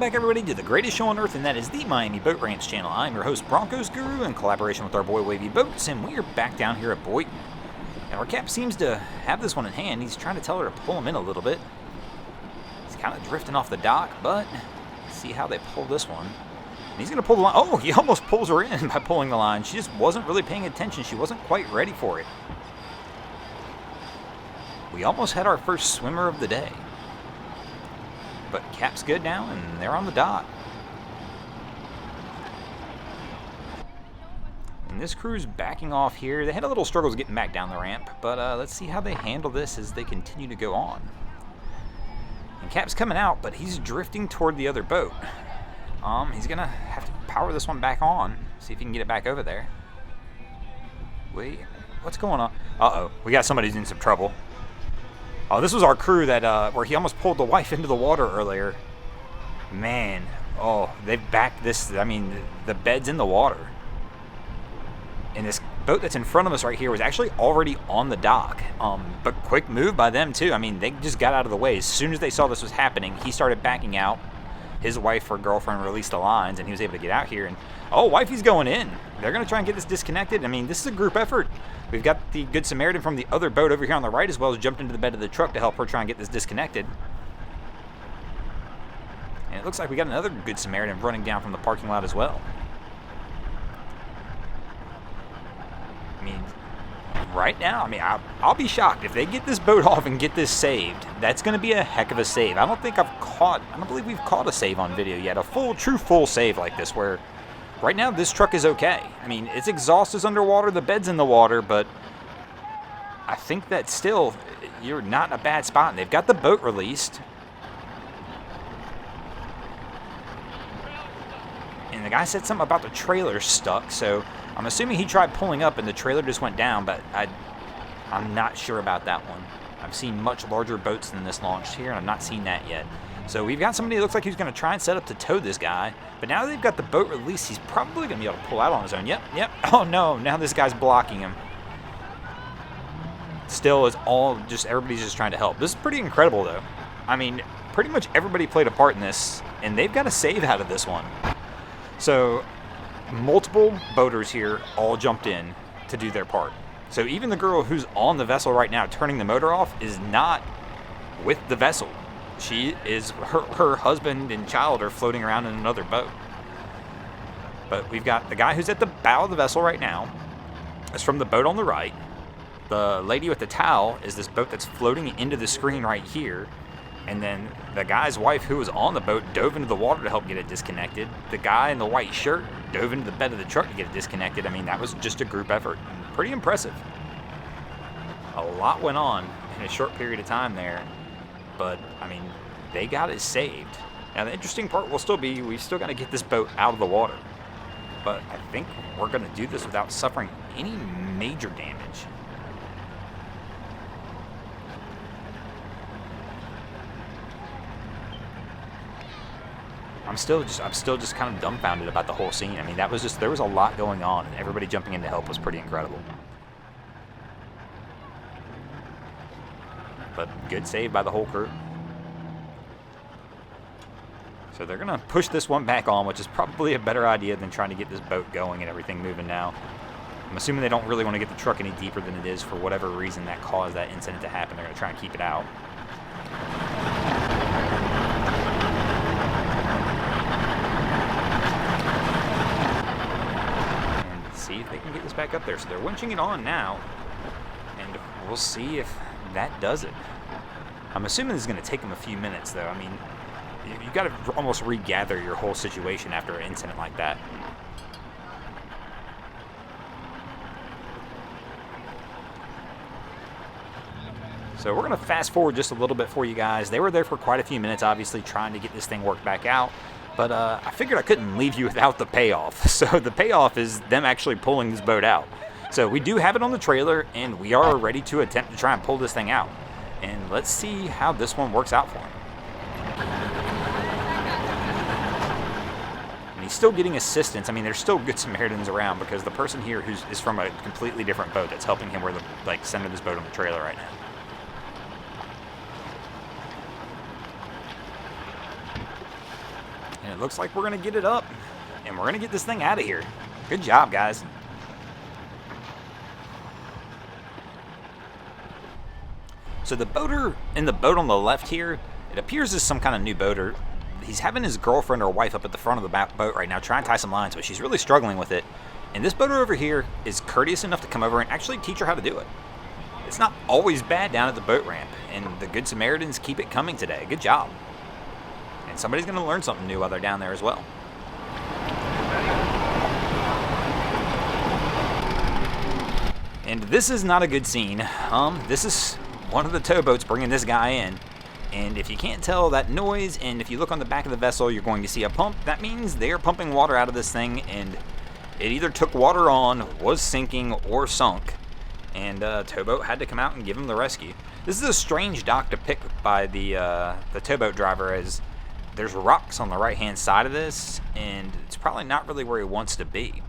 back, everybody, to the greatest show on earth, and that is the Miami Boat Ramps channel. I'm your host, Broncos Guru, in collaboration with our boy Wavy Boats, and we are back down here at Boynton. And our cap seems to have this one in hand. He's trying to tell her to pull him in a little bit. He's kind of drifting off the dock, but let's see how they pull this one. And he's going to pull the line. Oh, he almost pulls her in by pulling the line. She just wasn't really paying attention. She wasn't quite ready for it. We almost had our first swimmer of the day. But cap's good now, and they're on the dock. And this crew's backing off here. They had a little struggles getting back down the ramp, but let's see how they handle this as they continue to go on. And cap's coming out, but he's drifting toward the other boat. He's gonna have to power this one back on, see if he can get it back over there. Wait, what's going on? Uh-oh, we got somebody who's in some trouble. Oh, this was our crew that where he almost pulled the wife into the water earlier. Man, oh, they've backed this. I mean, the bed's in the water. And this boat that's in front of us right here was actually already on the dock. But quick move by them, too. I mean, they just got out of the way. As soon as they saw this was happening, he started backing out. His wife or girlfriend released the lines, and he was able to get out here. And, oh, wifey's going in. They're going to try and get this disconnected. I mean, this is a group effort. We've got the Good Samaritan from the other boat over here on the right, as well as jumped into the bed of the truck to help her try and get this disconnected. And it looks like we got another Good Samaritan running down from the parking lot as well. I mean, right now, I mean, I'll be shocked if they get this boat off and get this saved. That's going to be a heck of a save. I don't believe we've caught a save on video yet. A true full save like this where right now this truck is okay. I mean, its exhaust is underwater, the bed's in the water, but I think that still you're not in a bad spot. And they've got the boat released. And the guy said something about the trailer stuck, so I'm assuming he tried pulling up and the trailer just went down, but I'm not sure about that one. I've seen much larger boats than this launched here, and I've not seen that yet. So we've got somebody that looks like he's going to try and set up to tow this guy, but now they've got the boat released, he's probably going to be able to pull out on his own. Yep. Oh no, now this guy's blocking him. Still, everybody's just trying to help. This is pretty incredible, though. I mean, pretty much everybody played a part in this, and they've got a save out of this one. So multiple boaters here all jumped in to do their part. So even the girl who's on the vessel right now turning the motor off is not with the vessel. She is, her husband and child are floating around in another boat. But we've got the guy who's at the bow of the vessel right now. It's from the boat on the right. The lady with the towel is this boat that's floating into the screen right here. And then the guy's wife who was on the boat dove into the water to help get it disconnected. The guy in the white shirt dove into the bed of the truck to get it disconnected. I mean, that was just a group effort. Pretty impressive. A lot went on in a short period of time there. But, I mean, they got it saved. Now, the interesting part will still be we've still got to get this boat out of the water. But I think we're going to do this without suffering any major damage. I'm still just kind of dumbfounded about the whole scene. I mean, there was a lot going on, and everybody jumping in to help was pretty incredible. But good save by the whole crew. So they're gonna push this one back on, which is probably a better idea than trying to get this boat going and everything moving now. I'm assuming they don't really want to get the truck any deeper than it is for whatever reason that caused that incident to happen. They're gonna try and keep it out. See if they can get this back up there. So they're winching it on now, and we'll see if that does it. I'm assuming this is going to take them a few minutes, though. I mean, you've got to almost regather your whole situation after an incident like that. So we're going to fast forward just a little bit for you guys. They were there for quite a few minutes, obviously, trying to get this thing worked back out. But I figured I couldn't leave you without the payoff. So the payoff is them actually pulling this boat out. So we do have it on the trailer, and we are ready to attempt to try and pull this thing out. And let's see how this one works out for him. And he's still getting assistance. I mean, there's still Good Samaritans around because the person here is from a completely different boat that's helping him. We're the center of this boat on the trailer right now. And it looks like we're going to get it up. And we're going to get this thing out of here. Good job, guys. So the boater in the boat on the left here, it appears as some kind of new boater. He's having his girlfriend or wife up at the front of the boat right now trying to tie some lines, but she's really struggling with it. And this boater over here is courteous enough to come over and actually teach her how to do it. It's not always bad down at the boat ramp, and the Good Samaritans keep it coming today. Good job. And somebody's going to learn something new while they're down there as well. And this is not a good scene. This is one of the towboats bringing this guy in. And if you can't tell that noise, and if you look on the back of the vessel, you're going to see a pump. That means they are pumping water out of this thing, and it either took water on, was sinking, or sunk. And towboat had to come out and give him the rescue. This is a strange dock to pick by the towboat driver, as there's rocks on the right-hand side of this, and it's probably not really where he wants to be.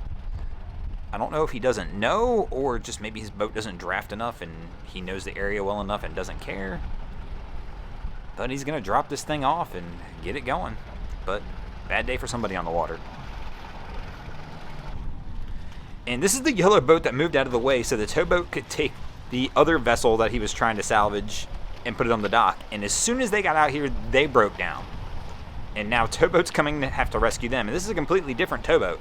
I don't know if he doesn't know, or just maybe his boat doesn't draft enough and he knows the area well enough and doesn't care. But he's going to drop this thing off and get it going. But bad day for somebody on the water. And this is the yellow boat that moved out of the way so the towboat could take the other vessel that he was trying to salvage and put it on the dock. And as soon as they got out here, they broke down. And now towboat's coming to have to rescue them. And this is a completely different towboat.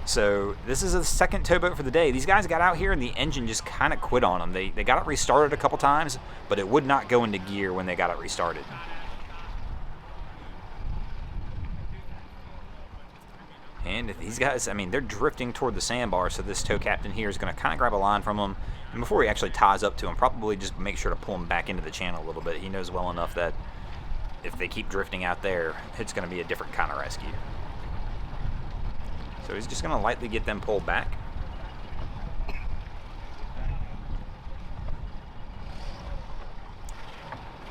So this is a second towboat for the day. These guys got out here and the engine just kind of quit on them. They got it restarted a couple times, but it would not go into gear when they got it restarted. And these guys, I mean, they're drifting toward the sandbar, so this tow captain here is going to kind of grab a line from them. And before he actually ties up to him, probably just make sure to pull him back into the channel a little bit. He knows well enough that if they keep drifting out there, it's going to be a different kind of rescue. So he's just going to lightly get them pulled back.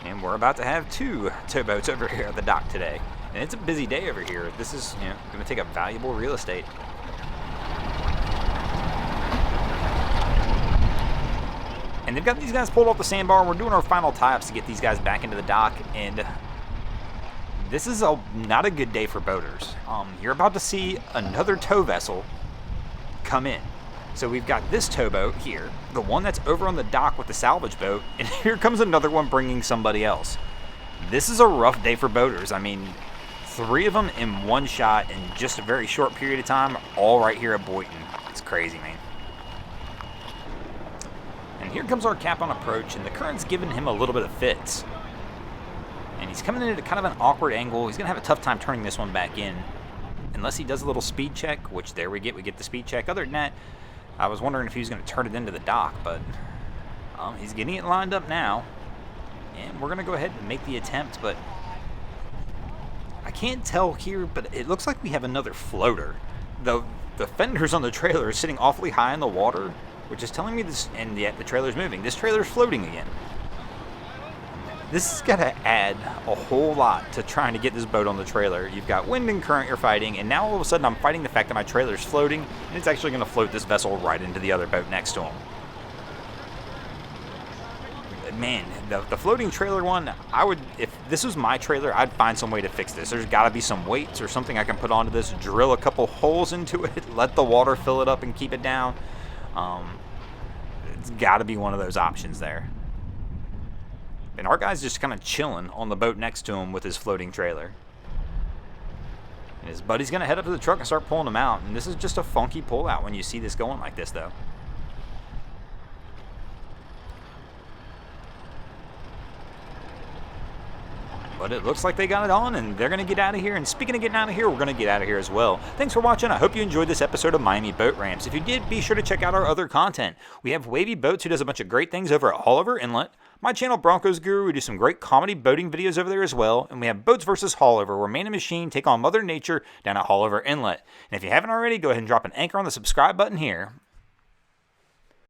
And we're about to have two towboats over here at the dock today. And it's a busy day over here. This is, going to take up valuable real estate. And they've got these guys pulled off the sandbar, and we're doing our final tie-ups to get these guys back into the dock. And this is not a good day for boaters. You're about to see another tow vessel come in. So we've got this towboat here, the one that's over on the dock with the salvage boat, and here comes another one bringing somebody else. This is a rough day for boaters. I mean, 3 of them in one shot in just a very short period of time, all right here at Boynton. It's crazy, man. And here comes our cap on approach, and the current's giving him a little bit of fits. And he's coming in at kind of an awkward angle. He's going to have a tough time turning this one back in. Unless he does a little speed check, which there we get the speed check. Other than that, I was wondering if he was going to turn it into the dock, but he's getting it lined up now. And we're going to go ahead and make the attempt, but I can't tell here, but it looks like we have another floater. The fenders on the trailer are sitting awfully high in the water, which is telling me this, and yet the trailer's moving. This trailer's floating again. This is going to add a whole lot to trying to get this boat on the trailer. You've got wind and current you're fighting, and now all of a sudden I'm fighting the fact that my trailer's floating, and it's actually going to float this vessel right into the other boat next to him. Man, the floating trailer one, if this was my trailer, I'd find some way to fix this. There's got to be some weights or something I can put onto this, drill a couple holes into it, let the water fill it up and keep it down. It's got to be one of those options there. And our guy's just kind of chilling on the boat next to him with his floating trailer. And his buddy's going to head up to the truck and start pulling him out. And this is just a funky pullout when you see this going like this, though. But it looks like they got it on, and they're going to get out of here. And speaking of getting out of here, we're going to get out of here as well. Thanks for watching. I hope you enjoyed this episode of Miami Boat Ramps. If you did, be sure to check out our other content. We have Wavy Boats, who does a bunch of great things over at Haulover Inlet. My channel, Broncos Guru, we do some great comedy boating videos over there as well. And we have Boats vs. Haulover, where man and machine take on Mother Nature down at Haulover Inlet. And if you haven't already, go ahead and drop an anchor on the subscribe button here.